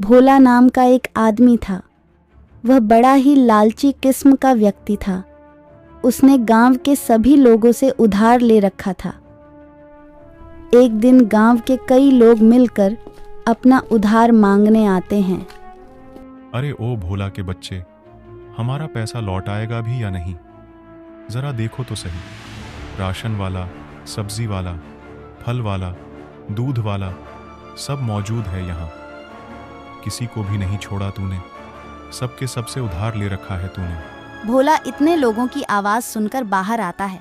भोला नाम का एक आदमी था। वह बड़ा ही लालची किस्म का व्यक्ति था। उसने गांव के सभी लोगों से उधार ले रखा था। एक दिन गांव के कई लोग मिलकर अपना उधार मांगने आते हैं। अरे ओ भोला के बच्चे, हमारा पैसा लौट आएगा भी या नहीं? जरा देखो तो सही। राशन वाला, सब्जी वाला, फल वाला, दूध वाला सब मौजूद है यहाँ। किसी को भी नहीं छोड़ा तूने। सबके सबसे उधार ले रखा है तूने। भोला इतने लोगों की आवाज सुनकर बाहर आता है।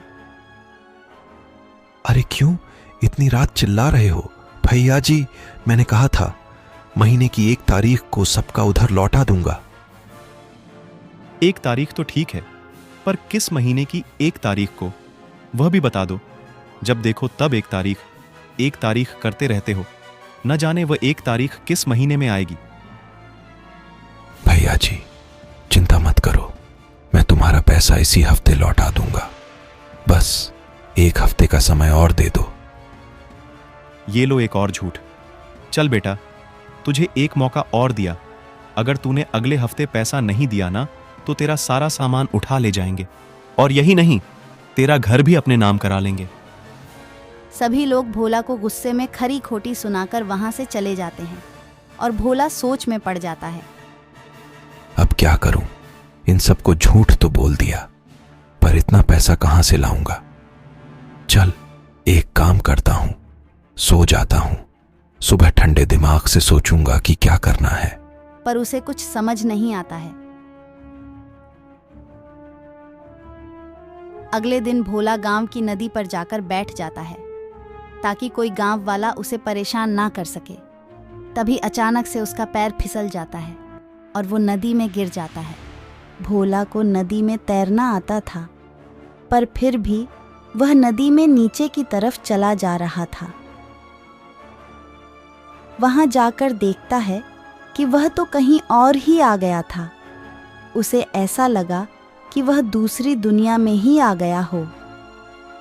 अरे क्यों इतनी रात चिल्ला रहे हो? भैया जी, मैंने कहा था महीने की 1 तारीख को सबका उधार लौटा दूंगा। 1 तारीख तो ठीक है, पर किस महीने की 1 तारीख को, वह भी बता दो। जब देखो तब 1 तारीख करते रहते हो। न जाने वह 1 तारीख किस महीने में आएगी। भैया जी, चिंता मत करो, मैं तुम्हारा पैसा इसी हफ्ते लौटा दूंगा। बस 1 हफ्ते का समय और दे दो। ये लो एक और झूठ। चल बेटा, तुझे एक मौका और दिया। अगर तूने अगले हफ्ते पैसा नहीं दिया ना, तो तेरा सारा सामान उठा ले जाएंगे। और यही नहीं, तेरा घर भी अपने नाम करा लेंगे। सभी लोग भोला को गुस्से में खरी खोटी सुनाकर वहां से चले जाते हैं और भोला सोच में पड़ जाता है। अब क्या करूं? इन सबको झूठ तो बोल दिया, पर इतना पैसा कहां से लाऊंगा? चल, एक काम करता हूं, सो जाता हूं। सुबह ठंडे दिमाग से सोचूंगा कि क्या करना है। पर उसे कुछ समझ नहीं आता है। अगले दिन भोला गांव की नदी पर जाकर बैठ जाता है ताकि कोई गांव वाला उसे परेशान ना कर सके। तभी अचानक से उसका पैर फिसल जाता है और वो नदी में गिर जाता है। भोला को नदी में तैरना आता था, पर फिर भी वह नदी में नीचे की तरफ चला जा रहा था। वहां जाकर देखता है कि वह तो कहीं और ही आ गया था। उसे ऐसा लगा कि वह दूसरी दुनिया में ही आ गया हो।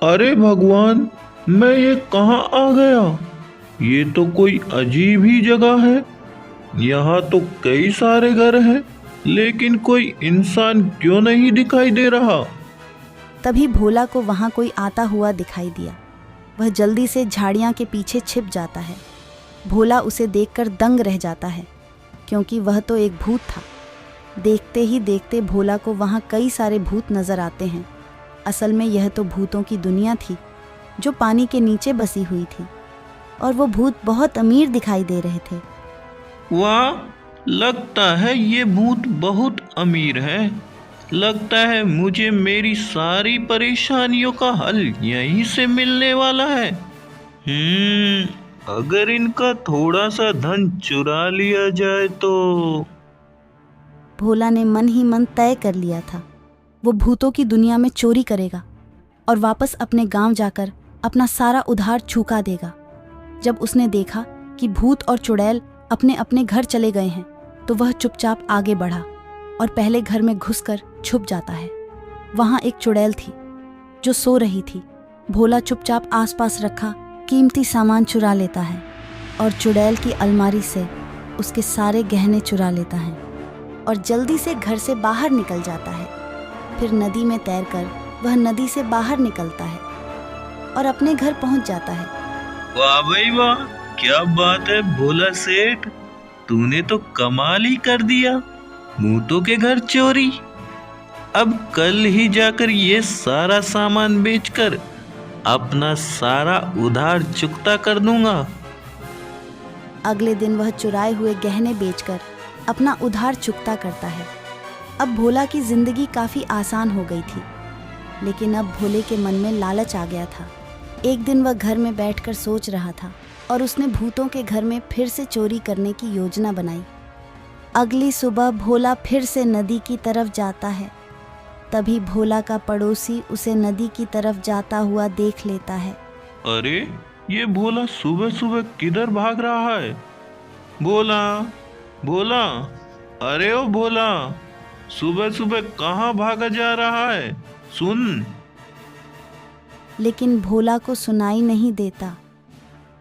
अरे भगवान, मैं ये कहाँ आ गया? ये तो कोई अजीब ही जगह है। यहाँ तो कई सारे घर हैं, लेकिन कोई इंसान क्यों नहीं दिखाई दे रहा? तभी भोला को वहां कोई आता हुआ दिखाई दिया। वह जल्दी से झाड़ियां के पीछे छिप जाता है। भोला उसे देखकर दंग रह जाता है, क्योंकि वह तो एक भूत था। देखते ही देखते भोला को वहां कई सारे भूत नजर आते हैं। असल में यह तो भूतों की दुनिया थी जो पानी के नीचे बसी हुई थी, और वो भूत बहुत अमीर दिखाई दे रहे थे। वाह, लगता है ये भूत बहुत अमीर है। लगता है मुझे मेरी सारी परेशानियों का हल यहीं से मिलने वाला है। अगर इनका थोड़ा सा धन चुरा लिया जाए तो। भोला ने मन ही मन तय कर लिया था, वो भूतों की दुनिया में चोरी करेगा और वापस अपने गांव जाकर अपना सारा उधार चुका देगा। जब उसने देखा कि भूत और चुड़ैल अपने अपने घर चले गए हैं, तो वह चुपचाप आगे बढ़ा और पहले घर में घुसकर छुप जाता है। वहां एक चुड़ैल थी जो सो रही थी। भोला चुपचाप आसपास रखा कीमती सामान चुरा लेता है और चुड़ैल की अलमारी से उसके सारे गहने चुरा लेता है और जल्दी से घर से बाहर निकल जाता है। फिर नदी में तैरकर वह नदी से बाहर निकलता है और अपने घर पहुंच जाता है। वाह भाई वाह, क्या बात है भोला सेठ, तूने तो कमाल ही कर दिया। भूतों के घर चोरी। अब कल ही जाकर ये सारा सामान बेचकर अपना सारा उधार चुकता कर दूंगा। अगले दिन वह चुराए हुए गहने बेचकर अपना उधार चुकता करता है। अब भोला की जिंदगी काफी आसान हो गई थी, लेकिन अब भोले के मन में लालच आ गया था। एक दिन वह घर में बैठकर सोच रहा था और उसने भूतों के घर में फिर से चोरी करने की योजना बनाई। अगली सुबह भोला फिर से नदी की तरफ जाता है। तभी भोला का पड़ोसी उसे नदी की तरफ जाता हुआ देख लेता है। अरे, ये भोला सुबह सुबह किधर भाग रहा है? भोला, भोला, अरे ओ भोला, सुबह सुबह कहाँ भागा जा रहा है? सुन। लेकिन भोला को सुनाई नहीं देता।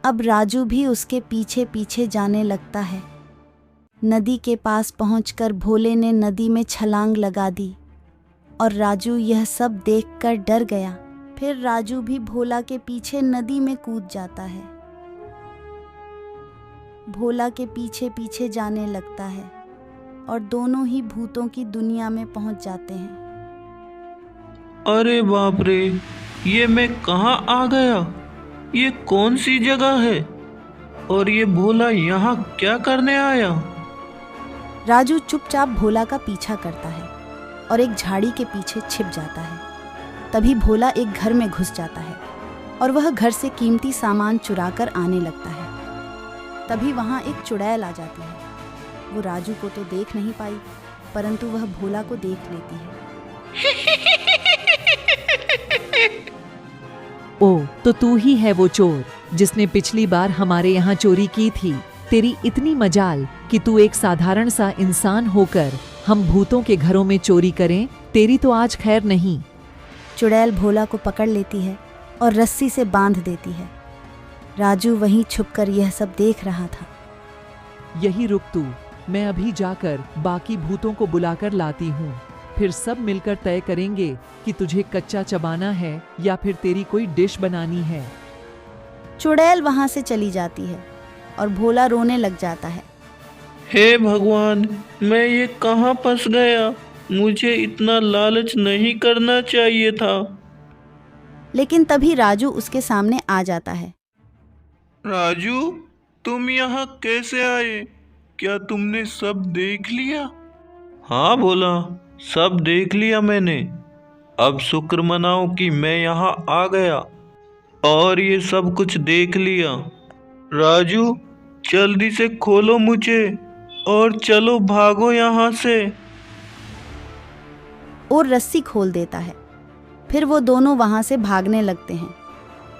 अब राजू भी उसके पीछे पीछे जाने लगता है। नदी के पास पहुंचकर भोले ने नदी में छलांग लगा दी और राजू यह सब देखकर डर गया। फिर राजू भी भोला के पीछे नदी में कूद जाता है। भोला के पीछे पीछे जाने लगता है और दोनों ही भूतों की दुनिया में पहुंच जाते हैं। अरे बाप रे, ये मैं कहाँ आ गया? ये कौन सी जगह है? और ये भोला यहाँ क्या करने आया? राजू चुपचाप भोला का पीछा करता है और एक झाड़ी के पीछे छिप जाता है। तभी भोला एक घर में घुस जाता है और वह घर से कीमती सामान चुराकर आने लगता है। तभी वहाँ एक चुड़ैल आ जाती है। वो राजू को तो देख नहीं पाई, परंतु वह भोला को देख लेती है। ओ, तो तू ही है वो चोर जिसने पिछली बार हमारे यहाँ चोरी की थी। तेरी इतनी मजाल कि तू एक साधारण सा इंसान होकर हम भूतों के घरों में चोरी करें, तेरी तो आज खैर नहीं। चुड़ैल भोला को पकड़ लेती है और रस्सी से बांध देती है। राजू वहीं छुपकर यह सब देख रहा था। यही रुक तू, मैं अभी जाकर बाकी भूतों को बुलाकर लाती हूँ। फिर सब मिलकर तय करेंगे कि तुझे कच्चा चबाना है या फिर तेरी कोई डिश बनानी है। चुड़ैल वहां से चली जाती है और भोला रोने लग जाता है। हे भगवान, मैं ये कहाँ फंस गया? मुझे इतना लालच नहीं करना चाहिए था। लेकिन तभी राजू उसके सामने आ जाता है। राजू, तुम यहाँ कैसे आए? क्या तुमने सब देख लिया? हाँ भोला, सब देख लिया मैंने। अब शुक्र मनाओ कि मैं यहाँ आ गया और ये सब कुछ देख लिया। राजू, जल्दी से खोलो मुझे और चलो भागो यहाँ से। और रस्सी खोल देता है। फिर वो दोनों वहां से भागने लगते हैं,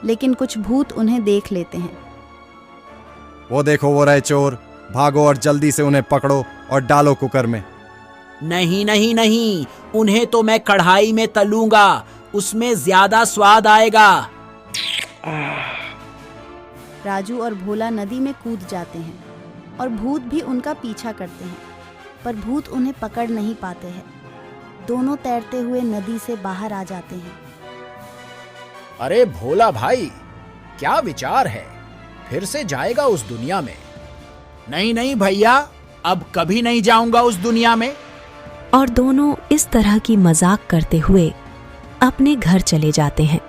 लेकिन कुछ भूत उन्हें देख लेते हैं। वो देखो, वो रहे चोर। भागो और जल्दी से उन्हें पकड़ो और डालो कुकर में। नहीं नहीं नहीं, उन्हें तो मैं कढ़ाई में तलूंगा, उसमें ज्यादा स्वाद आएगा। राजू और भोला नदी में कूद जाते हैं और भूत भी उनका पीछा करते हैं, पर भूत उन्हें पकड़ नहीं पाते हैं। दोनों तैरते हुए नदी से बाहर आ जाते हैं। अरे भोला भाई, क्या विचार है? फिर से जाएगा उस दुनिया में? नहीं नहीं भैया, अब कभी नहीं जाऊंगा उस दुनिया में। और दोनों इस तरह की मजाक करते हुए अपने घर चले जाते हैं।